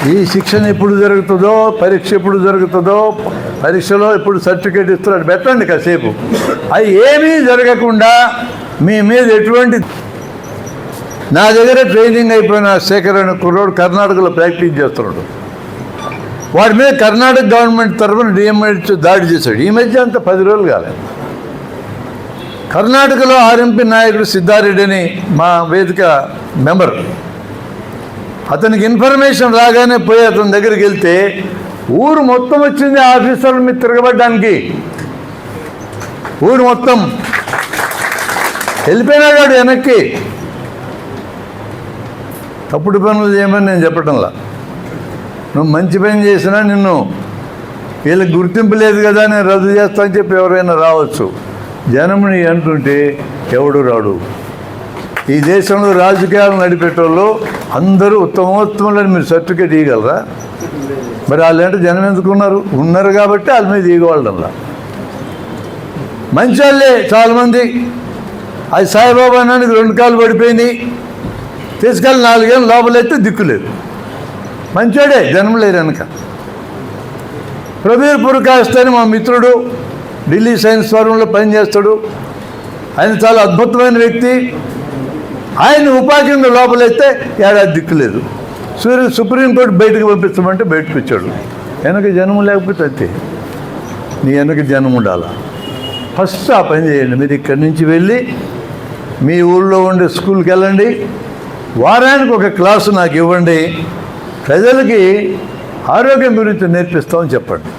ఈ శిక్షణ ఎప్పుడు జరుగుతుందో, పరీక్ష ఎప్పుడు జరుగుతుందో, పరీక్షలో ఎప్పుడు సర్టిఫికేట్ ఇస్తున్నాడు పెట్టండి కాసేపు. అది ఏమీ జరగకుండా మీ మీద ఎటువంటి, నా దగ్గర ట్రైనింగ్ అయిపోయిన శేఖర్ అనే కుర్రోడు కర్ణాటకలో ప్రాక్టీస్ చేస్తున్నాడు. వాడి మీద కర్ణాటక గవర్నమెంట్ తరఫున డిఎంఎడ్ దాడి చేశాడు. ఈ మధ్య అంత 10 రోజులు కాలేదు. కర్ణాటకలో ఆర్ఎంపీ నాయకుడు సిద్ధారెడ్డి అని మా వేదిక మెంబర్, అతనికి ఇన్ఫర్మేషన్ రాగానే పోయి అతని దగ్గరికి వెళ్తే ఊరు మొత్తం వచ్చింది ఆఫీసర్ల మీద తిరగబడ్డానికి. ఊరు మొత్తం వెళ్ళిపోయినాడు వెనక్కి. తప్పుడు పనులు చేయమని నేను చెప్పటంలా, నువ్వు మంచి పని చేసినా నిన్ను వీళ్ళకి గుర్తింపు లేదు కదా నేను రద్దు చేస్తా అని చెప్పి ఎవరైనా రావచ్చు. జనముని అంటుంటే ఎవడు రాడు. ఈ దేశంలో రాజకీయాలు నడిపేటోళ్ళు అందరూ ఉత్తమోత్తములని మీరు సర్టిఫికేట్ ఇవ్వగలరా? మరి వాళ్ళు అంటే జనం ఎందుకున్నారు? ఉన్నారు కాబట్టి వాళ్ళ మీద ఇవ్వగలరా? మంచి వాళ్ళే చాలామంది. అది సాయిబాబా అన్నానికి 2 కాళ్ళు పడిపోయినాయి, తీసుకెళ్ళి 4 ఏళ్ళు లోపలైతే దిక్కులేదు. మంచోడే, జనం లేరు వెనక. ప్రవీర్ పురకాస్ట్ అని మా మిత్రుడు ఢిల్లీ సైన్స్ ఫోరంలో పనిచేస్తాడు. ఆయన చాలా అద్భుతమైన వ్యక్తి. ఆయన ఉపాధ్యంగా లోపలైతే ఏడాది దిక్కులేదు. సుప్రీంకోర్టు బయటకు పంపించమంటే బయటకు వచ్చాడు. వెనక జనం లేకపోతే అంతే. నీ వెనక జనం ఉండాలా? ఫస్ట్ ఆ పని చేయండి. మీరు ఇక్కడి నుంచి వెళ్ళి మీ ఊళ్ళో ఉండే స్కూల్కి వెళ్ళండి, వారానికి ఒక క్లాసు నాకు ఇవ్వండి, ప్రజలకి ఆరోగ్యం గురించి నేర్పిస్తామని చెప్పండి.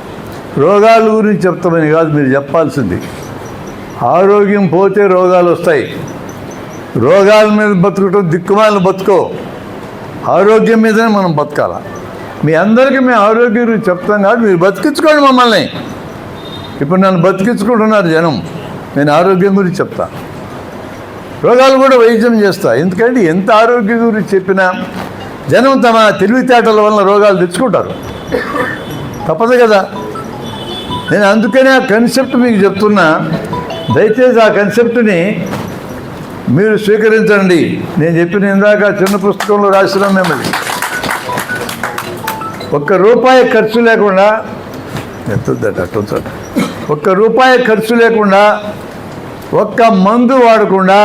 రోగాల గురించి చెప్తామని కాదు మీరు చెప్పాల్సింది. ఆరోగ్యం పోతే రోగాలు వస్తాయి. రోగాల మీద బతుకటం దిక్కుమాలను బతుకో, ఆరోగ్యం మీదనే మనం బతకాల. మీ అందరికీ మేము ఆరోగ్యం గురించి చెప్తాం కాబట్టి మీరు బతికించుకోండి మమ్మల్ని. ఇప్పుడు నన్ను బతికించుకుంటున్నారు జనం, నేను ఆరోగ్యం గురించి చెప్తా, రోగాలు కూడా వైద్యం చేస్తా. ఎందుకంటే ఎంత ఆరోగ్యం గురించి చెప్పినా జనం తమ తెలివితేటల వల్ల రోగాలు తెచ్చుకుంటారు, తప్పదు కదా. నేను అందుకనే ఆ కన్సెప్ట్ మీకు చెప్తున్నా. దయచేసి ఆ కన్సెప్ట్ని మీరు స్వీకరించండి. నేను చెప్పిన ఇందాక చిన్న పుస్తకంలో రాసిన మిమ్మల్ని ₹1 ఖర్చు లేకుండా, ₹1 ఖర్చు లేకుండా, ఒక్క మందు వాడకుండా,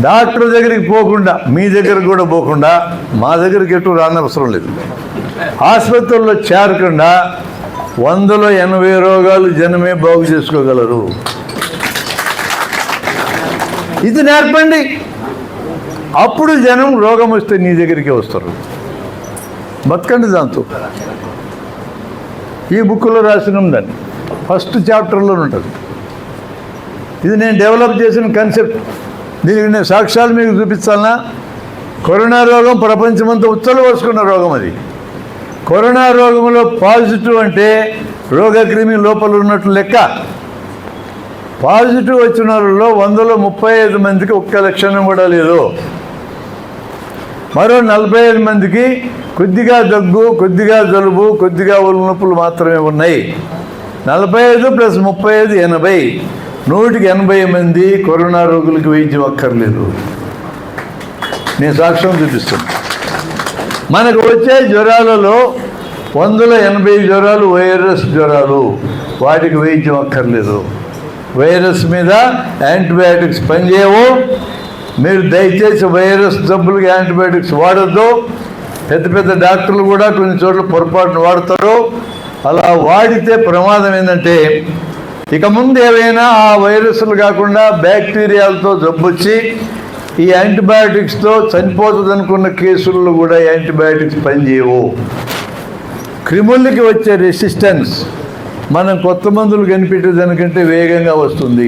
డాక్టర్ దగ్గరికి పోకుండా, మీ దగ్గరికి కూడా పోకుండా, మా దగ్గరికి ఎటు రానవసరం లేదు, ఆసుపత్రుల్లో చేరకుండా 180 రోగాలు జనమే బాగు చేసుకోగలరు. ఇది నేర్పండి. అప్పుడు జనం రోగం వస్తే నీ దగ్గరికి వస్తారు. బతకండి దాంతో. ఈ బుక్లో రాసిన దాన్ని ఫస్ట్ చాప్టర్లో ఉంటుంది. ఇది నేను డెవలప్ చేసిన కన్సెప్ట్. దీనికి నేను సాక్ష్యాలు మీకు చూపించాలన్నా? కరోనా రోగం ప్రపంచమంతా ఉచ్చలవోసుకున్న రోగం. అది కరోనా రోగంలో పాజిటివ్ అంటే రోగక్రిమి లోపల ఉన్నట్లు లెక్క. పాజిటివ్ వచ్చిన వాళ్ళలో 135 మందికి ఒక్క లక్షణం కూడా లేదు. మరో 45 మందికి కొద్దిగా దగ్గు, కొద్దిగా జలుబు, కొద్దిగా ఒళ్ళు నొప్పులు మాత్రమే ఉన్నాయి. 45 + 35 80. 180 మంది కరోనా రోగులకు వైద్యం అక్కర్లేదు. నేను సాక్ష్యం చూపిస్తాను. మనకు వచ్చే జ్వరాలలో 180 జ్వరాలు వైరస్ జ్వరాలు, వాటికి వైద్యం అక్కర్లేదు. వైరస్ మీద యాంటీబయాటిక్స్ పనిచేయవు. మీరు దయచేసి వైరస్ జబ్బులకి యాంటీబయాటిక్స్ వాడద్దు. పెద్ద పెద్ద డాక్టర్లు కూడా కొన్ని చోట్ల పొరపాటును వాడతారు. అలా వాడితే ప్రమాదం ఏంటంటే, ఇక ముందు ఏవైనా ఆ వైరస్లు కాకుండా బ్యాక్టీరియాలతో జబ్బు వచ్చి ఈ యాంటీబయాటిక్స్తో చనిపోతుంది అనుకున్న కేసుల్లో కూడా యాంటీబయాటిక్స్ పనిచేయవు. క్రిములకి వచ్చే రెసిస్టెన్స్ మనం కొత్త మందులు కనిపెట్టేదానికంటే వేగంగా వస్తుంది.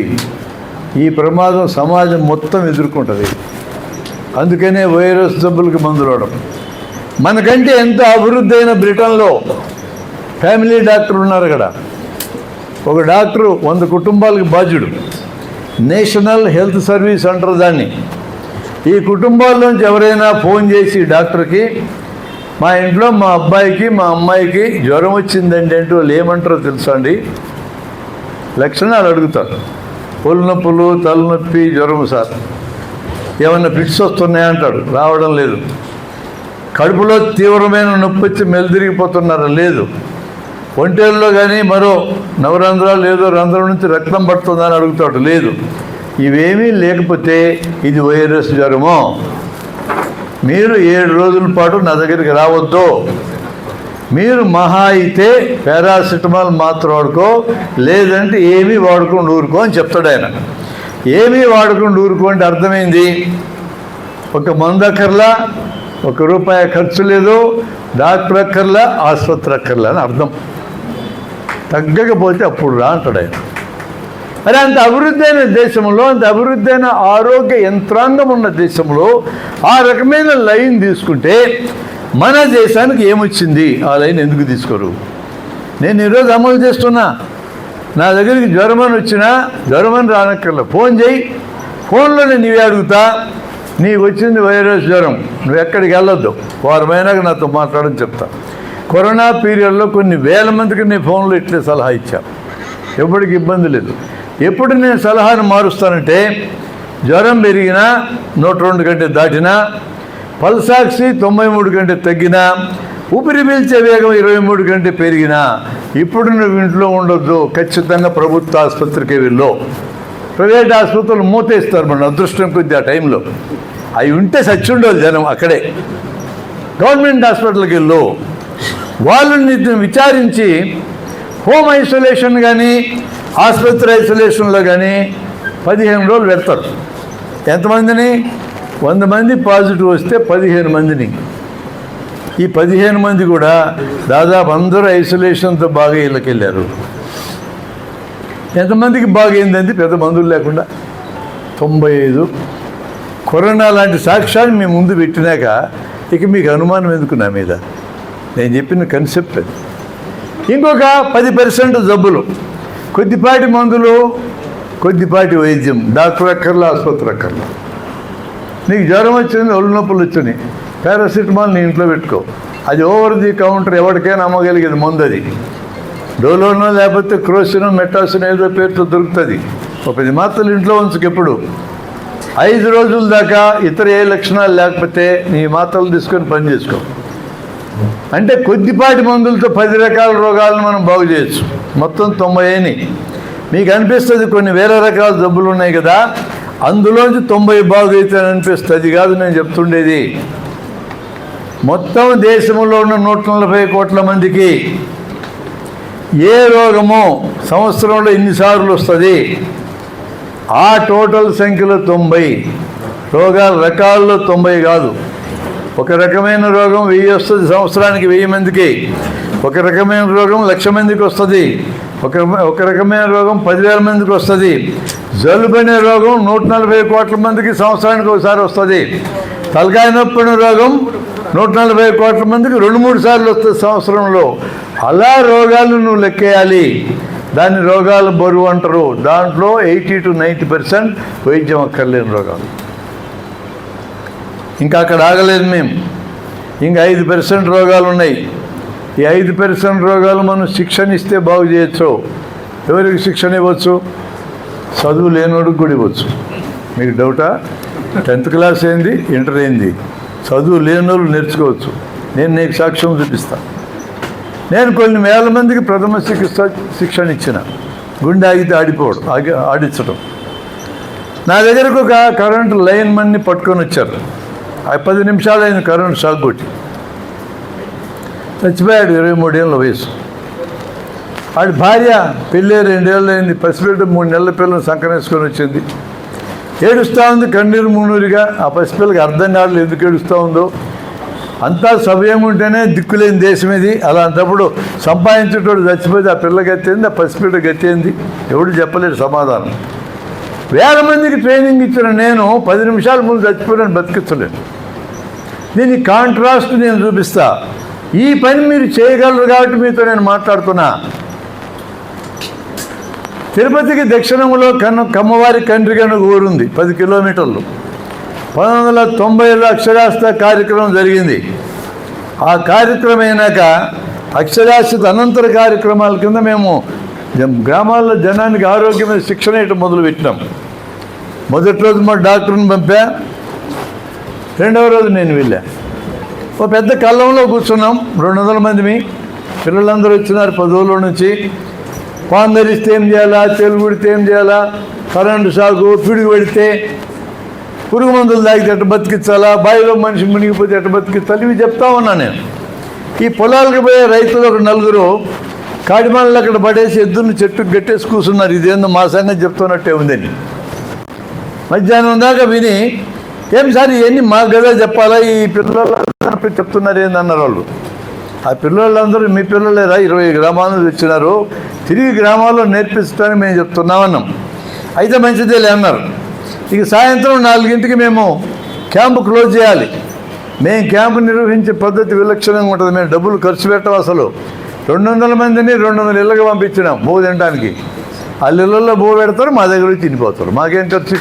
ఈ ప్రమాదం సమాజం మొత్తం ఎదుర్కొంటుంది. అందుకనే వైరస్ జబ్బులకి మందులు వాడడం. మనకంటే ఎంత అభివృద్ధి అయిన బ్రిటన్లో ఫ్యామిలీ డాక్టర్ ఉన్నారు. అక్కడ ఒక డాక్టరు 100 కుటుంబాలకు బాధ్యుడు. నేషనల్ హెల్త్ సర్వీస్ అంటారు దాన్ని. ఈ కుటుంబాల్లోంచి ఎవరైనా ఫోన్ చేసి డాక్టర్కి, మా ఇంట్లో మా అబ్బాయికి మా అమ్మాయికి జ్వరం వచ్చిందండి అంటే వాళ్ళు ఏమంటారో తెలుసా అండి? లక్షణాలు అడుగుతారు. ఒళ్ళు నొప్పులు, తలనొప్పి, జ్వరం సార్, ఏమన్నా ఫిట్స్ వస్తున్నాయా అంటాడు. రావడం లేదు. కడుపులో తీవ్రమైన నొప్పి వచ్చి మెలితిరిగిపోతున్నారా? లేదు. ఒంటేళ్ళలో కానీ మరో నవరంధ్రాలు ఏదో రంధ్రం నుంచి రక్తం పడుతుందని అడుగుతాడు. లేదు. ఇవేమీ లేకపోతే ఇది వైరస్ జ్వరమో. మీరు 7 రోజుల పాటు నా దగ్గరికి రావద్దు. మీరు మహా అయితే పారాసిటమాల్ మాత్రం వాడుకో, లేదంటే ఏమీ వాడుకుండా ఊరుకో అని చెప్తాడు ఆయన. ఏమీ వాడుకుండా ఊరుకో అంటే అర్థమైంది, ఒక మందు అక్కర్లా, ₹1 ఖర్చు లేదు, డాక్టర్ అక్కర్లా, ఆసుపత్రి అక్కర్లా అని అర్థం. తగ్గకపోతే అప్పుడు రా అంటాడు ఆయన. మరి అంత అభివృద్ధి అయిన దేశంలో, అంత అభివృద్ధి అయిన ఆరోగ్య యంత్రాంగం ఉన్న దేశంలో ఆ రకమైన లైన్ తీసుకుంటే మన దేశానికి ఏమొచ్చింది? ఆ లైన్ ఎందుకు తీసుకోరు? నేను ఈరోజు అమలు చేస్తున్నా. నా దగ్గరికి జ్వరమని వచ్చినా జ్వరమని రానక్కర్లే, ఫోన్ చేయి, ఫోన్లోనే నీవే అడుగుతా, నీకు వచ్చింది వైరస్ జ్వరం, నువ్వు ఎక్కడికి వెళ్ళొద్దు, వారమైనాక నాతో మాట్లాడని చెప్తా. కరోనా పీరియడ్లో కొన్ని వేల మందికి నేను ఫోన్లో ఇట్లే సలహా ఇచ్చాను. ఎప్పటికి ఇబ్బంది లేదు. ఎప్పుడు నేను సలహాను మారుస్తానంటే, జ్వరం పెరిగినా 102 కంటే దాటినా, పల్సాక్సి 93 కంటే తగ్గినా, ఊపిరి పీల్చే వేగం 23 కంటే పెరిగినా, ఇప్పుడు నువ్వు ఇంట్లో ఉండొద్దు, ఖచ్చితంగా ప్రభుత్వ ఆసుపత్రికి వెళ్ళు. ప్రైవేట్ ఆసుపత్రులు మూతేస్తారు మన అదృష్టం కొద్ది ఆ టైంలో. అవి ఉంటే చచ్చి ఉండవు జనం అక్కడే. గవర్నమెంట్ హాస్పిటల్కి వెళ్ళు. వాళ్ళని విచారించి హోమ్ ఐసోలేషన్ కానీ ఆసుపత్రి ఐసోలేషన్లో కానీ 15 రోజులు పెడతారు. ఎంతమందిని? 100 మంది పాజిటివ్ వస్తే 15 మందిని. ఈ 15 మంది కూడా దాదాపు అందరూ ఐసోలేషన్తో బాగా ఇళ్ళకి వెళ్ళారు. ఎంతమందికి బాగైందండి పెద్ద మందులు లేకుండా? 95. కరోనా లాంటి సాక్ష్యాన్ని మీ ముందు పెట్టినాక ఇక మీకు అనుమానం ఎందుకు నా మీద? నేను చెప్పిన కన్సెప్ట్ అది. ఇంకొక 10% జబ్బులు, కొద్దిపాటి మందులు, కొద్దిపాటి వైద్యం, డాక్టర్ అక్కర్లా, ఆసుపత్రి అక్కర్లా. నీకు జ్వరం వచ్చింది, ఒళ్ళు నొప్పులు వచ్చినాయి, పారాసిటమాల్ నీ ఇంట్లో పెట్టుకో. అది ఓవర్ ది కౌంటర్, ఎవరికైనా అమ్మగలిగేది మందు. అది డోలోనో లేకపోతే క్రోసినో మెటాసినో ఏదో పేరుతో దొరుకుతుంది. ఒక 10 మాత్రలు ఇంట్లో ఉంచుకెప్పుడు 5 రోజుల దాకా ఇతర ఏ లక్షణాలు లేకపోతే నీ మాత్రలు తీసుకొని పని చేసుకో. అంటే కొద్దిపాటి మందులతో 10 రకాల రోగాలను మనం బాగు చేయొచ్చు. మొత్తం 90 మీకు అనిపిస్తుంది కొన్ని వేల రకాల జబ్బులు ఉన్నాయి కదా, అందులోంచి 90 బాగు అయితే అనిపిస్తుంది. కాదు నేను చెప్తుండేది. మొత్తం దేశంలో ఉన్న 140 కోట్ల మందికి ఏ రోగమో సంవత్సరంలో ఎన్నిసార్లు వస్తుంది, ఆ టోటల్ సంఖ్యలో 90 రోగాల రకాల్లో 90 కాదు. ఒక రకమైన రోగం 1000 వస్తుంది సంవత్సరానికి 1000 మందికి. ఒక రకమైన రోగం 1,00,000 మందికి వస్తుంది. ఒక రకమైన రోగం 10,000 మందికి వస్తుంది. జలుబు అనే రోగం 140 కోట్ల మందికి సంవత్సరానికి ఒకసారి వస్తుంది. తలకాయ నొప్పి అనే రోగం 140 కోట్ల మందికి 2-3 సార్లు వస్తుంది సంవత్సరంలో. అలా రోగాలు నువ్వు లెక్కేయాలి. దాన్ని రోగాల బరువు అంటారు. దాంట్లో 80 to 90% వైద్యం అక్కర్లేని రోగాలు. ఇంకా అక్కడ ఆగలేదు మేము. ఇంకా 5% రోగాలు ఉన్నాయి. ఈ 5% రోగాలు మనం శిక్షణ ఇస్తే బాగు చేయొచ్చు. ఎవరికి శిక్షణ ఇవ్వచ్చు? చదువు లేనివాడికి కూడా ఇవ్వచ్చు. మీకు డౌటా? 10th క్లాస్ ఏంది, ఇంటర్ ఏంది, చదువు లేని వాళ్ళు నేర్చుకోవచ్చు. నేను నీకు సాక్ష్యం చూపిస్తాను. నేను కొన్ని వేల మందికి ప్రథమ చికిత్స శిక్షణ ఇచ్చిన. గుండె ఆగితే ఆడించడం. నా దగ్గరకు ఒక కరెంటు లైన్ మన్ని పట్టుకొని వచ్చారు. 10 నిమిషాలు అయిన కరెంటు షాక్ కొట్టి చచ్చిపోయాడు. 23 ఏళ్ళ వయసు. వాడి భార్య పెళ్ళి 2 ఏళ్ళు అయింది. పసిబిడ్డ 3 నెలల పిల్లలు సంకనేసుకొని వచ్చింది. ఏడుస్తూ ఉంది కన్నీరు మున్నూరుగా. ఆ పసిపిల్లకి అర్థం కాదు ఎందుకు ఏడుస్తూ ఉందో. అంతా సమయం ఉంటేనే దిక్కులేని దేశం ఇది. అలాంటప్పుడు సంపాదించేటోడు చచ్చిపోతే ఆ పిల్ల గట్టేంది, ఆ పసిపిల్ల గట్టేంది, ఎవడు చెప్పలేడు సమాధానం. వేల మందికి ట్రైనింగ్ ఇచ్చిన నేను 10 నిమిషాల ముందు చచ్చిపోయాను, బతికించలేను. దీని కాంట్రాస్ట్ నేను చూపిస్తా. ఈ పని మీరు చేయగలరు కాబట్టి మీతో నేను మాట్లాడుతున్నా. తిరుపతికి దక్షిణంలో కమ్మవారి కండ్రిగ అనే ఊరుంది, 10 కిలోమీటర్లు. 1990లో అక్షరాస్యత కార్యక్రమం జరిగింది. ఆ కార్యక్రమం అయినాక అక్షరాస్యత అనంతర కార్యక్రమాల కింద మేము గ్రామాల్లో జనానికి ఆరోగ్యమైన శిక్షణ ఇవ్వడం మొదలుపెట్టినాం. మొదటి రోజు మా డాక్టర్ని పంపా, 2వ రోజు నేను వెళ్ళా. ఓ పెద్ద కళ్ళంలో కూర్చున్నాం, 200 మందిమి. పిల్లలందరూ వచ్చినారు 10 ఊళ్ళ నుంచి. పాము ధరిస్తే ఏం చేయాలా, తెలుగు పెడితే ఏం చేయాలా, కరెంటు షాకు, పిడుగు పెడితే, పురుగు మందులు తాగితే ఎట్ట బతికించాలా, బావిలో మనిషి మునిగిపోతే ఎట్ట బతికించాలి, ఇవి చెప్తా ఉన్నాను నేను. ఈ పొలాలకు పోయే రైతులు ఒక 4 కాడిమాళ్ళు అక్కడ పడేసి ఎద్దుని చెట్టుకు గట్టేసి కూర్చున్నారు. ఇదేందో మా సంగతి చెప్తున్నట్టే ఉందని. మధ్యాహ్నం దాకా విని, ఏం సార్ ఇవన్నీ మా గదా చెప్పాలా, ఈ పిల్లలు చెప్తున్నారు ఏందన్నారు వాళ్ళు. ఆ పిల్లలందరూ మీ పిల్లలేరా, 20 గ్రామాల నుంచి వచ్చినారు, తిరిగి గ్రామాల్లో నేర్పించడానికి మేము చెప్తున్నామన్నాం. అయితే మంచిదేలే అన్నారు. ఇక సాయంత్రం 4ంటికి మేము క్యాంపు క్లోజ్ చేయాలి. మేము క్యాంపు నిర్వహించే పద్ధతి విలక్షణంగా ఉంటుంది. మేము డబ్బులు ఖర్చు పెట్టాం. అసలు 200 మందిని 200 ఇళ్ళకి పంపించినాం బో తినడానికి. వాళ్ళ ఇళ్ళల్లో బో పెడతారు, మా దగ్గర వచ్చి తినిపోతారు. మాకేం ఖర్చు.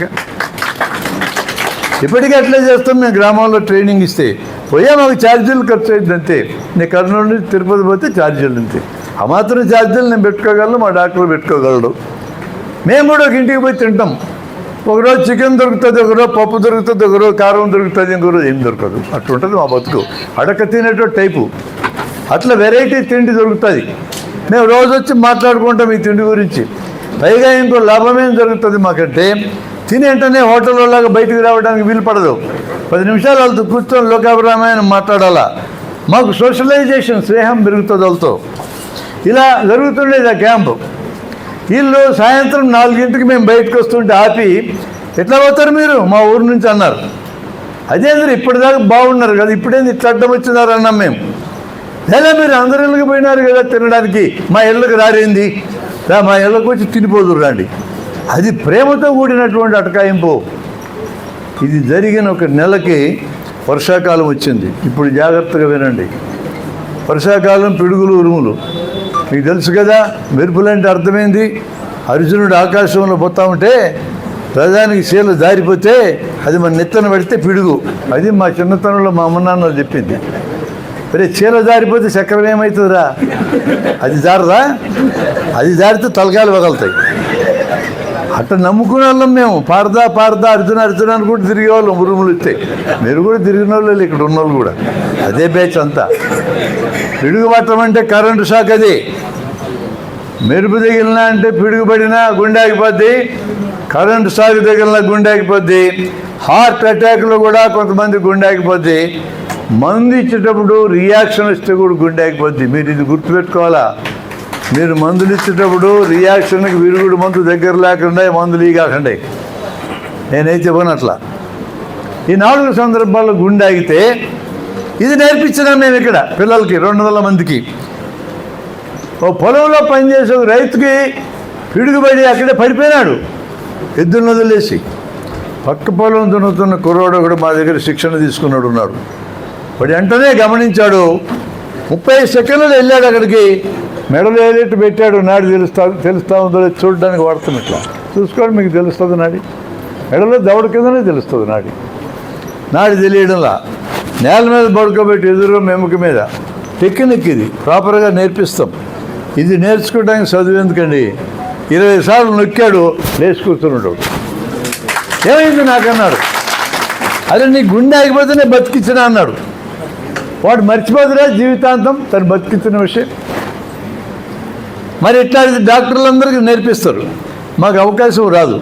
ఇప్పటికీ అట్లే చేస్తాం. మేము గ్రామాల్లో ట్రైనింగ్ ఇస్తే పోయా మాకు ఛార్జీలు ఖర్చు అయింది అంతే. నేను కర్నూలు నుంచి తిరుపతి పోతే ఛార్జీలు అంతే. ఆ మాత్రం ఛార్జీలు నేను పెట్టుకోగలను, మా డాక్టర్ పెట్టుకోగలడు. మేము కూడా ఒక ఇంటికి పోయి తింటాం. ఒకరోజు చికెన్ దొరుకుతుంది, ఒకరోజు పప్పు దొరుకుతుంది, ఒకరోజు కారం దొరుకుతుంది, ఇంకొకరోజు ఏం దొరకదు. అట్లుంటుంది మా బతుకు. అడక తినేటో టైపు. అట్లా వెరైటీ తిండి దొరుకుతుంది. మేము రోజు వచ్చి మాట్లాడుకుంటాం ఈ తిండి గురించి. పైగా ఇంకో లాభమేం జరుగుతుంది మాకంటే, తిని వెంటనే హోటల్లోలాగా బయటికి రావడానికి వీలు పడదు. 10 నిమిషాలు వాళ్ళతో కూర్చొని లోకాభిరామాయణం మాట్లాడాలా. మాకు సోషలైజేషన్, స్నేహం పెరుగుతుంది వాళ్ళతో. ఇలా జరుగుతుండేది ఆ క్యాంపు. వీళ్ళు సాయంత్రం 4ంటికి మేము బయటకు వస్తుంటే ఆపి, ఎట్లా పోతారు మీరు మా ఊరు నుంచి అన్నారు. అదేంద్ర ఇప్పటిదాకా బాగున్నారు కదా, ఇప్పుడేంది ఇట్లా అడ్డం వచ్చినారు అన్నాం మేము. లేదా మీరు అందరి ఇళ్ళకి పోయినారు కదా తినడానికి, మా ఇళ్ళకి రారేంది, మా ఇళ్ళకి వచ్చి తినిపోదురు రండి. అది ప్రేమతో కూడినటువంటి అటకాయింపు. ఇది జరిగిన 1 నెలకి వర్షాకాలం వచ్చింది. ఇప్పుడు జాగ్రత్తగా వినండి. వర్షాకాలం పిడుగులు, ఉరుములు. మీకు తెలుసు కదా, మెరుపులంటే అర్థమైంది. అర్జునుడు ఆకాశంలో పోతా ఉంటే రథానికి చీల జారిపోతే అది మన నెత్తన పడితే పిడుగు. అది మా చిన్నతనంలో మా అమ్మ నాన్న చెప్పింది. మరి చీల జారిపోతే చక్రం ఏమవుతుందిరా, అది జారదా, అది జారితే తలకాయలు పగలుతాయి. అట్లా నమ్ముకునే వాళ్ళం మేము. పారదా అర్జున అనుకుంటూ తిరిగేవాళ్ళం ఉరుములు ఇస్తే. మీరు కూడా తిరిగిన వాళ్ళు ఇక్కడ ఉన్నోళ్ళు కూడా అదే బ్యాచ్ అంతా. పిడుగు పట్టడం అంటే కరెంటు షాక్. అది మెరుపు తగిలినా అంటే పిడుగు పడినా గుండె ఆగిపోద్ది, కరెంటు షాక్ తగిలినా గుండె ఆగిపోద్ది, హార్ట్ అటాక్లో కూడా కొంతమంది గుండె ఆగిపోద్ది, మందు ఇచ్చేటప్పుడు రియాక్షన్ వస్తే కూడా గుండె ఆగిపోద్ది. మీరు ఇది గుర్తుపెట్టుకోవాలా. మీరు మందులు ఇచ్చేటప్పుడు రియాక్షన్కి విరుగుడు మందు దగ్గర లేకుండా మందులు కాకండి. నేనైతే పోనట్లా. ఈ 4 సందర్భాల్లో గుండె ఆగితే ఇది నేర్పించినాం మేము ఇక్కడ పిల్లలకి 200 మందికి. ఓ పొలంలో పనిచేసే ఒక రైతుకి పిడుగుబడి అక్కడే పడిపోయినాడు ఎద్దులను వదిలేసి. పక్క పొలం దున్నుతున్న కుర్రోడు కూడా మా దగ్గర శిక్షణ తీసుకున్నాడు ఉన్నాడు. వాడు వెంటనే గమనించాడు. 30 సెకండ్లు వెళ్ళాడు అక్కడికి. మెడలు ఏదైతే పెట్టాడు, నాడి తెలుస్తా ఉందో చూడడానికి వాడతాం. ఇట్లా చూసుకోండి, మీకు తెలుస్తుంది నాడి. మెడలో దవడ కిందనే తెలుస్తుంది నాడి తెలియడంలా. నేల మీద పడుకోబెట్టి ఎదురు మెమ్మక మీద టెక్నిక్ ఇది ప్రాపర్గా నేర్పిస్తాం. ఇది నేర్చుకోవడానికి చదువు ఎందుకండి. 20 సార్లు నొక్కాడు, లేచి కూర్చున్నాడు. ఏమైంది నాకన్నాడు. అరే నీ గుండె ఆగిపోతేనే బతికించిన అన్నాడు. వాడు మర్చిపోతురా జీవితాంతం తను బతికించిన విషయం. మరి ఇట్లా డాక్టర్లందరికీ నేర్పిస్తారు. మాకు అవకాశం రాదు.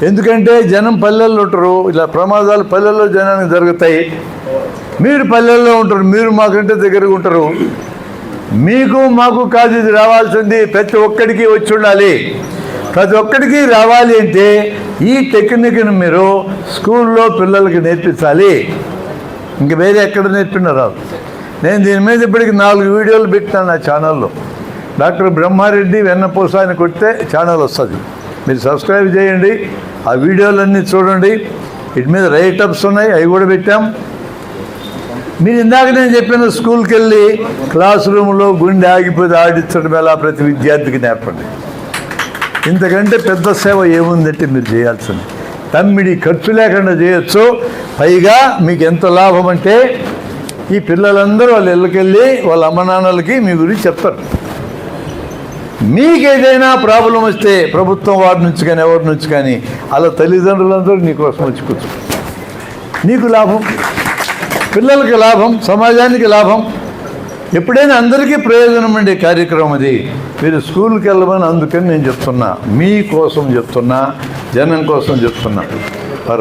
ఎందుకంటే జనం పల్లెల్లో ఉంటారు. ఇలా ప్రమాదాలు పల్లెల్లో జనానికి జరుగుతాయి. మీరు పల్లెల్లో ఉంటారు, మీరు మాకంటే దగ్గరగా ఉంటారు. మీకు మాకు కాదు ఇది రావాల్సింది, ప్రతి ఒక్కడికి వచ్చి ఉండాలి. ప్రతి ఒక్కడికి రావాలి అంటే ఈ టెక్నిక్ని మీరు స్కూల్లో పిల్లలకి నేర్పించాలి. ఇంక వేరే ఎక్కడ నేర్పినా రాదు. నేను దీని మీద ఇప్పటికి 4 వీడియోలు పెట్టాను నా ఛానల్లో. డాక్టర్ బ్రహ్మారెడ్డి వెన్నపూస అని కొడితే ఛానల్ వస్తుంది. మీరు సబ్స్క్రైబ్ చేయండి, ఆ వీడియోలన్నీ చూడండి. వీటి మీద రైటప్స్ ఉన్నాయి, అవి కూడా పెట్టాం. మీరు ఇందాక నేను చెప్పిన స్కూల్కి వెళ్ళి క్లాస్ రూమ్లో గుండె ఆగిపోతే ఆడించడం ఎలా ప్రతి విద్యార్థికి నేర్పండి. ఇంతకంటే పెద్ద సేవ ఏముందంటే మీరు చేయాల్సింది. తమ్మిడి ఖర్చు లేకుండా చేయొచ్చు. పైగా మీకు ఎంత లాభం అంటే ఈ పిల్లలందరూ వాళ్ళ ఇళ్ళకెళ్ళి వాళ్ళ అమ్మ నాన్నలకి మీ గురించి చెప్తారు. మీకేదైనా ప్రాబ్లం వస్తే ప్రభుత్వం వారి నుంచి కానీ ఎవరి నుంచి కానీ అలా తల్లిదండ్రులందరూ నీకోసం వచ్చి కూర్చో, నీకు లాభం. పిల్లలకి లాభం, సమాజానికి లాభం, ఎప్పుడైనా అందరికీ ప్రయోజనం ఉండే కార్యక్రమం అది. మీరు స్కూల్కి వెళ్ళమని అందుకని నేను చెప్తున్నా, మీకోసం చెప్తున్నా, జనం కోసం చెప్తున్నా.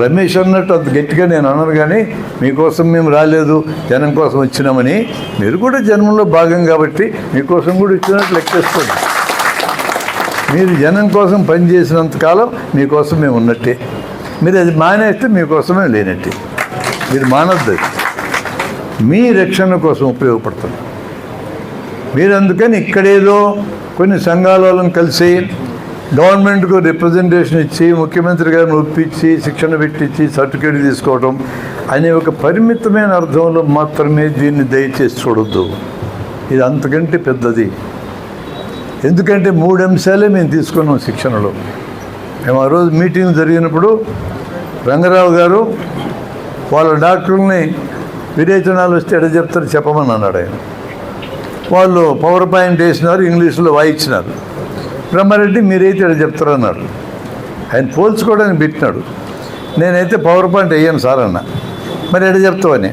రమేష్ అన్నట్టు అంత గట్టిగా నేను అన్నాను, కానీ మీకోసం మేము రాలేదు, జనం కోసం వచ్చినామని. మీరు కూడా జనంలో భాగం కాబట్టి మీకోసం కూడా వచ్చినట్టు లెక్కేస్తుంది. మీరు జనం కోసం పనిచేసినంతకాలం మీకోసం మేము ఉన్నట్టే. మీరు అది మానేస్తే మీకోసమే లేనట్టే. మీరు మానొద్దు, మీ రక్షణ కోసం ఉపయోగపడుతుంది. మీరు అందుకని ఇక్కడేదో కొన్ని సంఘాల వాళ్ళని కలిసి గవర్నమెంట్కు రిప్రజెంటేషన్ ఇచ్చి ముఖ్యమంత్రి గారిని ఒప్పించి శిక్షణ పెట్టించి సర్టిఫికేట్ తీసుకోవడం అనే ఒక పరిమితమైన అర్థంలో మాత్రమే దీన్ని దయచేసి చూడొద్దు. ఇది అంతకంటే పెద్దది. ఎందుకంటే 3 అంశాలే మేము తీసుకున్నాం శిక్షణలో. మేము ఆ రోజు మీటింగ్ జరిగినప్పుడు రంగారావు గారు వాళ్ళ డాక్టర్ని విరేచనాలు వస్తే ఎడ చెప్తారు చెప్పమని అన్నాడు ఆయన. వాళ్ళు పవర్ పాయింట్ వేసినారు, ఇంగ్లీష్లో వాయించినారు. బ్రహ్మారెడ్డి మీరైతే ఎడ చెప్తారు అన్నారు. ఆయన పోల్చుకోవడానికి పెట్టినాడు. నేనైతే పవర్ పాయింట్ వేయను సార్ అన్న. మరి ఎడ చెప్తావని,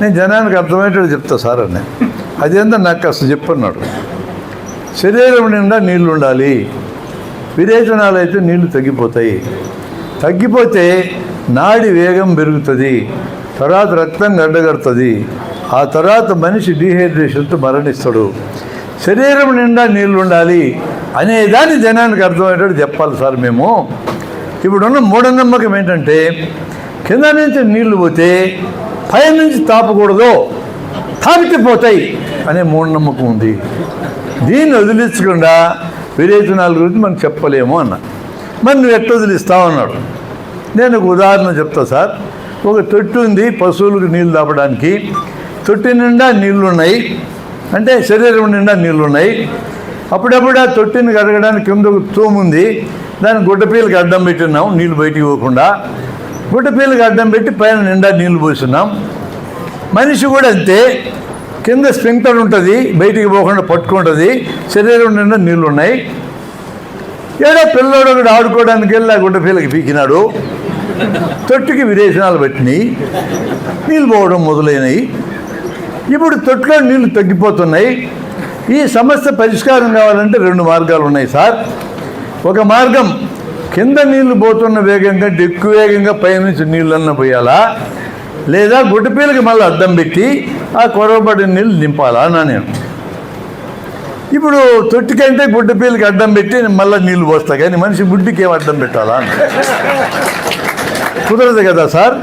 నేను జనానికి అర్థమయ్యేటట్టు చెప్తా సార్ అన్న. అదేందో నాకు అసలు చెప్పన్నాడు. శరీరం నిండా నీళ్ళు ఉండాలి, విరేచనాలు అయితే నీళ్లు తగ్గిపోతాయి. తగ్గిపోతే నాడి వేగం పెరుగుతుంది, తర్వాత రక్తం గడ్డగడుతుంది, ఆ తర్వాత మనిషి డీహైడ్రేషన్తో మరణిస్తాడు. శరీరం నిండా నీళ్ళు ఉండాలి అనేదాన్ని జనానికి అర్థమయ్యేటట్టు చెప్పాలి సార్ మేము. ఇప్పుడున్న మూఢనమ్మకం ఏంటంటే కింద నుంచి నీళ్లు పోతే పై నుంచి తాపకూడదు, తాపితే పోతాయి అనే మూఢనమ్మకం ఉంది. దీన్ని వదిలించకుండా విరేచనాల గురించి మనం చెప్పలేము అన్న. మరి నువ్వు ఎట్లా వదిలిస్తావు అన్నాడు. నేను ఒక ఉదాహరణ చెప్తా సార్. ఒక తొట్టి ఉంది పశువులకు నీళ్ళు తాపడానికి. తొట్టి నిండా నీళ్ళు ఉన్నాయి, అంటే శరీరం నిండా నీళ్ళు ఉన్నాయి. అప్పుడప్పుడు ఆ తొట్టిని కడగడానికి కింద ఒక తూము ఉంది, దాన్ని గుడ్డపీలకి అడ్డం పెట్టినాం నీళ్ళు బయటికి పోకుండా. గుడ్డపీలకి అడ్డం పెట్టి పైన నిండా నీళ్లు పోస్తున్నాం. మనిషి కూడా అంతే, కింద స్ప్రింక్లర్ ఉంటుంది, బయటికి పోకుండా పట్టుకుంటుంది, శరీరం నిండా నీళ్ళు ఉన్నాయి. ఏదో పిల్లోడు ఒకటి ఆడుకోవడానికి వెళ్ళి ఆ గుడ్డపీలకి పీకినాడు, తొట్టికి విరేచనాలు పెట్టినాయి, నీళ్ళు పోవడం మొదలైనవి. ఇప్పుడు తొట్టులో నీళ్లు తగ్గిపోతున్నాయి. ఈ సమస్య పరిష్కారం కావాలంటే 2 మార్గాలు ఉన్నాయి సార్. ఒక మార్గం కింద నీళ్లు పోతున్న వేగం కంటే ఎక్కువ వేగంగా పైనుంచి నీళ్ళన్నా పోయాలా, లేదా గుడ్డపీలకి మళ్ళీ అద్దం పెట్టి ఆ కొరవబడిన నీళ్ళు నింపాలా అన్నా నేను. ఇప్పుడు తొట్టి కంటే గుడ్డపీలకి అడ్డం పెట్టి మళ్ళీ నీళ్ళు పోస్తా, కానీ మనిషి గుడ్డికి ఏం అడ్డం పెట్టాలా అని కుదరదు కదా సార్.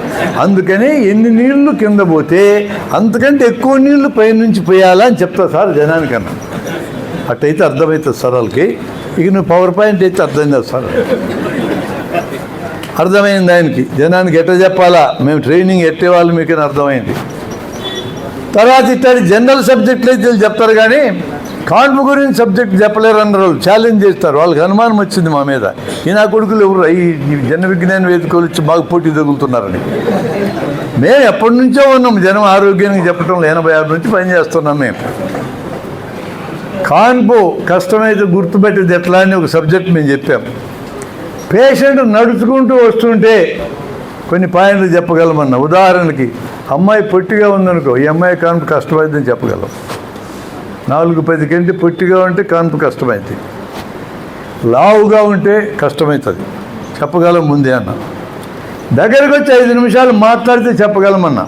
అందుకని ఎన్ని నీళ్లు కింద పోతే అంతకంటే ఎక్కువ నీళ్లు పైనుంచి పోయాలా అని చెప్తా సార్ జనానికన్నా. అట్టయితే అర్థమవుతుంది సార్ వాళ్ళకి. ఇక నువ్వు పవర్ పాయింట్ అయితే అర్థం కాదు సార్. అర్థమైంది ఆయనకి, జనానికి ఎట్లా చెప్పాలా, మేము ట్రైనింగ్ ఎట్టే వాళ్ళు మీకు అర్థమైంది. తర్వాత ఇట్లాంటి జనరల్ సబ్జెక్టులు అయితే చెప్తారు, కానీ కాన్పు గురించి సబ్జెక్ట్ చెప్పలేరు అన్నారు. ఛాలెంజ్ చేస్తారు. వాళ్ళకి అనుమానం వచ్చింది మా మీద, ఈ నా కొడుకులు ఎవరు ఈ జన విజ్ఞాన వేదికలు వచ్చి మాకు పోటీ తగులుతున్నారని. మేము ఎప్పటి నుంచో ఉన్నాం జనం ఆరోగ్యానికి చెప్పడంలో, 86 నుంచి పనిచేస్తున్నాం మేము. కాన్పు కష్టమైతే గుర్తుపెట్టేది ఎట్లా అని ఒక సబ్జెక్ట్ మేము చెప్పాం. పేషెంట్ నడుచుకుంటూ వస్తుంటే కొన్ని పాయింట్లు చెప్పగలమన్నా. ఉదాహరణకి అమ్మాయి పొట్టిగా ఉందనుకో, ఈ అమ్మాయి కాన్పు కష్టమైందని చెప్పగలం. 4-10 కంటే పొట్టిగా ఉంటే కాన్పు కష్టమైంది, లావుగా ఉంటే కష్టమవుతుంది చెప్పగలం ముందే అన్న. దగ్గరకు వచ్చి 5 నిమిషాలు మాట్లాడితే చెప్పగలమన్నా.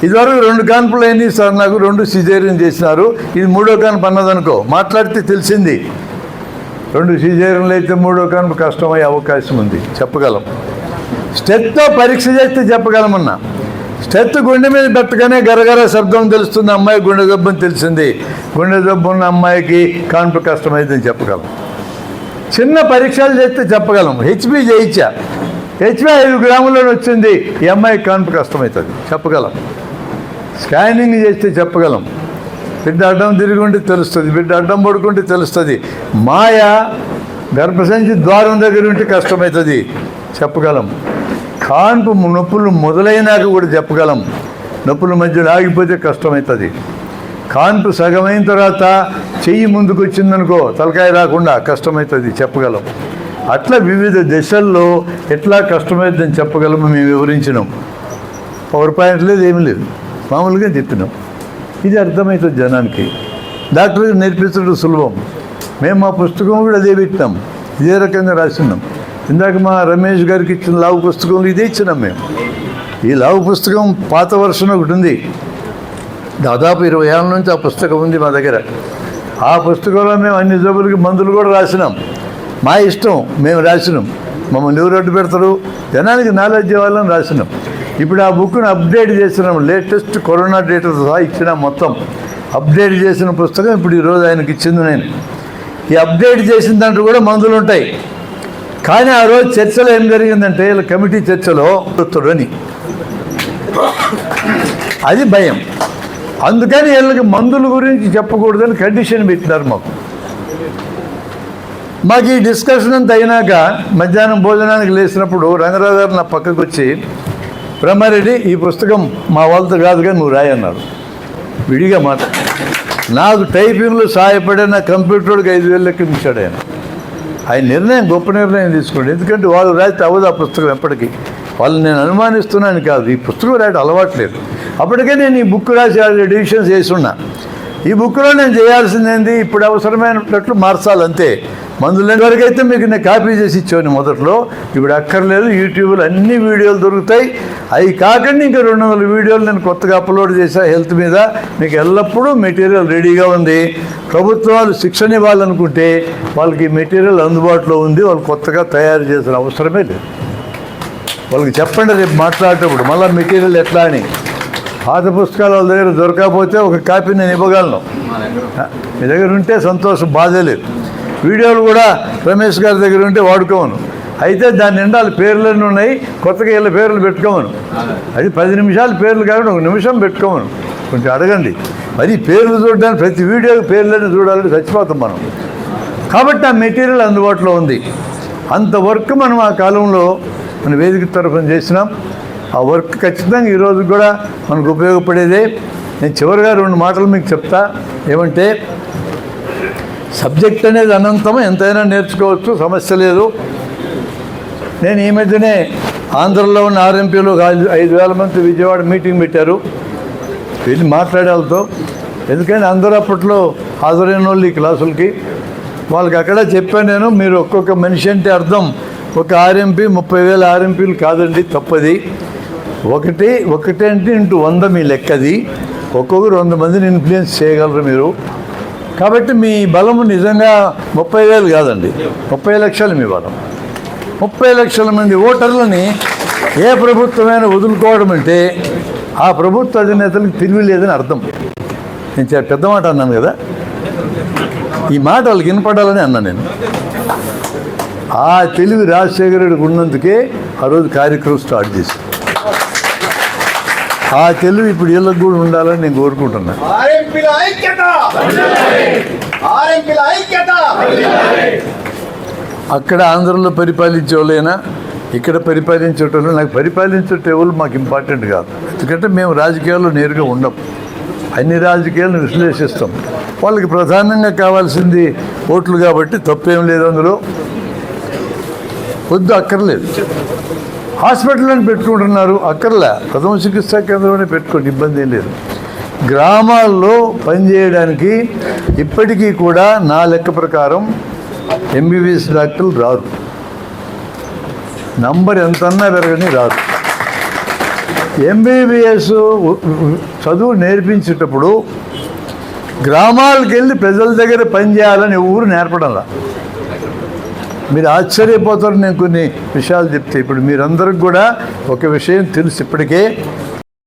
ఇదివరకు 2 కాన్పులు అయినాయి సార్ నాకు, 2 సిజేరియన్ చేసినారు, ఇది 3వ కాన్పు అన్నదనుకో, మాట్లాడితే తెలిసింది. 2 సిజేరియన్లు అయితే 3వ కాన్పు కష్టమయ్యే అవకాశం ఉంది, చెప్పగలం. స్టెత్తో పరీక్ష చేస్తే చెప్పగలమన్నా. స్టెత్ గుండె మీద పెట్టగానే గరగర శబ్దం తెలుస్తుంది, అమ్మాయి గుండె జబ్బు అని తెలిసింది. గుండె జబ్బు ఉన్న అమ్మాయికి కాన్పు కష్టమైందని చెప్పగలం. చిన్న పరీక్షలు చేస్తే చెప్పగలం. హెచ్బి చేయించా, హెచ్బి 5 గ్రాములను వచ్చింది, ఈ అమ్మాయికి కాన్పు కష్టమవుతుంది చెప్పగలం. స్కానింగ్ చేస్తే చెప్పగలం. బిడ్డ అడ్డం తిరిగి ఉంటే తెలుస్తుంది, బిడ్డ అడ్డం పడుకుంటే తెలుస్తుంది. మాయ గర్భసంచి ద్వారం దగ్గర ఉంటే కష్టమవుతుంది చెప్పగలం. కాన్పు నొప్పులు మొదలైనాక కూడా చెప్పగలం. నొప్పుల మధ్యలో ఆగిపోతే కష్టమవుతుంది. కాన్పు సగమైన తర్వాత చెయ్యి ముందుకు వచ్చిందనుకో, తలకాయ రాకుండా కష్టమవుతుంది చెప్పగలం. అట్లా వివిధ దశల్లో ఎట్లా కష్టమవుతుందని చెప్పగలము మేము వివరించినాం. పవర్ పాయింట్ లేదు, ఏమీ లేదు. మామూలుగా చెప్పినాం. ఇది అర్థమవుతుంది జనానికి. డాక్టర్కి నేర్పించడం సులభం. మేము మా పుస్తకం కూడా అదే పెట్టినాం, ఇదే రకంగా రాసినాం. ఇందాక మా రమేష్ గారికి ఇచ్చిన లావు పుస్తకంలో ఇదే ఇచ్చినాం మేము. ఈ లావు పుస్తకం పాత వర్షన్ ఒకటి ఉంది, దాదాపు 20 ఏళ్ళ నుంచి ఆ పుస్తకం ఉంది మా దగ్గర. ఆ పుస్తకంలో మేము అన్ని జబ్బులకి మందులు కూడా రాసినాం. మా ఇష్టం, మేము రాసినాం. మమ్మల్ని ఎవరు అడ్డు పెడతారు? జనానికి నాలెడ్జ్ ఇవ్వాలని రాసినాం. ఇప్పుడు ఆ బుక్ను అప్డేట్ చేసినాం, లేటెస్ట్ కరోనా డేటా సహా ఇచ్చినాం. మొత్తం అప్డేట్ చేసిన పుస్తకం ఇప్పుడు ఈరోజు ఆయనకి ఇచ్చింది నేను. ఈ అప్డేట్ చేసిన దాంట్లో కూడా మందులు ఉంటాయి. కానీ ఆ రోజు చర్చలో ఏం జరిగిందంటే, వీళ్ళ కమిటీ చర్చలో అని అది భయం. అందుకని వీళ్ళకి మందుల గురించి చెప్పకూడదని కండిషన్ పెట్టినారు మాకు ఈ డిస్కషన్ అంతా అయినాక మధ్యాహ్నం భోజనానికి లేచినప్పుడు రంగరాజు గారు నా పక్కకు వచ్చి, బ్రహ్మారెడ్డి ఈ పుస్తకం మా వాళ్ళతో కాదుగా నువ్వు రాయన్నాడు. విడిగా మాట. నాకు టైపింగ్లో సహాయపడే నా కంప్యూటర్కి 5,000 లెక్కించాడు ఆయన నిర్ణయం గొప్ప నిర్ణయం తీసుకోండి. ఎందుకంటే వాళ్ళు రాస్తే అవ్వదు ఆ పుస్తకం ఎప్పటికీ. వాళ్ళు నేను అనుమానిస్తున్నాను కాదు, ఈ పుస్తకం రాయడం అలవాట్లేదు. అప్పటికే నేను ఈ బుక్ రాసి ఎడిషన్స్ చేస్తున్నా. ఈ బుక్లో నేను చేయాల్సిందేంది, ఇప్పుడు అవసరమైనట్లు మార్చాలంతే. మందుల వరకు అయితే మీకు నేను కాపీ చేసి ఇచ్చాను మొదట్లో, ఇప్పుడు అక్కర్లేదు. యూట్యూబ్లో అన్ని వీడియోలు దొరుకుతాయి. అవి కాకుండా ఇంకా 200 వీడియోలు నేను కొత్తగా అప్లోడ్ చేశా హెల్త్ మీద. మీకు ఎల్లప్పుడూ మెటీరియల్ రెడీగా ఉంది. ప్రభుత్వాలు శిక్షణ ఇవ్వాలనుకుంటే వాళ్ళకి మెటీరియల్ అందుబాటులో ఉంది. వాళ్ళు కొత్తగా తయారు చేసిన అవసరమే లేదు. వాళ్ళకి చెప్పండి రేపు మాట్లాడేటప్పుడు మళ్ళీ మెటీరియల్ ఎట్లా అని. పాత పుస్తకాలు వాళ్ళ దగ్గర దొరకకపోతే ఒక కాపీ నేను ఇవ్వగలను. మీ దగ్గర ఉంటే సంతోషం, బాధే లేదు. వీడియోలు కూడా రమేష్ గారి దగ్గర ఉంటే వాడుకోమను. అయితే దాని నిండా పేర్లన్నీ ఉన్నాయి, కొత్తగా వీళ్ళ పేర్లు పెట్టుకోమను. అది 10 నిమిషాలు పేర్లు కాకుండా 1 నిమిషం పెట్టుకోమను. కొంచెం అడగండి. మరి పేర్లు చూడడానికి ప్రతి వీడియోకి పేర్లన్నీ చూడాలంటే చచ్చిపోతాం మనం. కాబట్టి ఆ మెటీరియల్ అందుబాటులో ఉంది. అంత వర్క్ మనం ఆ కాలంలో మన వేదిక తరఫున చేసినాం. ఆ వర్క్ ఖచ్చితంగా ఈరోజు కూడా మనకు ఉపయోగపడేదే. నేను చివరిగా 2 మాటలు మీకు చెప్తా. ఏమంటే, సబ్జెక్ట్ అనేది అనంతం, ఎంతైనా నేర్చుకోవచ్చు, సమస్య లేదు. నేను ఈ మధ్యనే ఆంధ్రలో ఉన్న ఆర్ఎంపీలు 5,000 మంది విజయవాడ మీటింగ్ పెట్టారు. వెళ్ళి మాట్లాడే వాళ్ళతో. ఎందుకంటే అందరూ అప్పట్లో హాజరైన వాళ్ళు ఈ క్లాసులకి. వాళ్ళకి అక్కడ చెప్పాను నేను, మీరు ఒక్కొక్క మనిషి అంటే అర్థం ఒక ఆర్ఎంపీ 30,000 ఆర్ఎంపీలు కాదండి, తప్పది. ఒకటి అంటే ఇంటూ 100 మీ లెక్కది. ఒక్కొక్కరు 100 మందిని ఇన్ఫ్లుయెన్స్ చేయగలరు మీరు. కాబట్టి మీ బలము నిజంగా 30,000 కాదండి, 30 లక్షలు మీ బలం. 30 లక్షల మంది ఓటర్లని ఏ ప్రభుత్వమైనా వదులుకోవడం అంటే ఆ ప్రభుత్వ అధినేతలకు తెలివి లేదని అర్థం. నేను పెద్ద మాట అన్నాను కదా, ఈ మాట వాళ్ళకి వినపడాలని అన్నా నేను. ఆ తెలివి రాజశేఖర రెడ్డికి ఉన్నందుకే ఆ రోజు కార్యక్రమం స్టార్ట్ చేశాను. ఆ తెలివి ఇప్పుడు వీళ్ళకి కూడా ఉండాలని నేను కోరుకుంటున్నాను. అక్కడ ఆంధ్రలో పరిపాలించే వాళ్ళైనా ఇక్కడ పరిపాలించేటోళ్ళు, నాకు పరిపాలించేటోళ్ళు మాకు ఇంపార్టెంట్ కాదు. ఎందుకంటే మేము రాజకీయాల్లో నేరుగా ఉండం, అన్ని రాజకీయాలను విశ్లేషిస్తాం. వాళ్ళకి ప్రధానంగా కావాల్సింది ఓట్లు కాబట్టి తప్పేం లేదు అందులో. వద్దు, అక్కర్లేదు. హాస్పిటల్ని పెట్టుకుంటున్నారు, అక్కర్లే. ప్రథమ చికిత్సా కేంద్రంలోనే పెట్టుకోండి, ఇబ్బంది ఏం లేదు. గ్రామాల్లో పనిచేయడానికి ఇప్పటికీ కూడా నా లెక్క ప్రకారం ఎంబీబీఎస్ డాక్టర్లు రారు. నంబర్ ఎంతన్నా పెరగని రాదు. ఎంబీబీఎస్ చదువు నేర్పించేటప్పుడు గ్రామాలకు వెళ్ళి ప్రజల దగ్గర పనిచేయాలని ఊరు నేర్పడంలా. మీరు ఆశ్చర్యపోతారు నేను కొన్ని విషయాలు చెప్తే. ఇప్పుడు మీరందరికి కూడా ఒక విషయం తెలుసు ఇప్పటికే.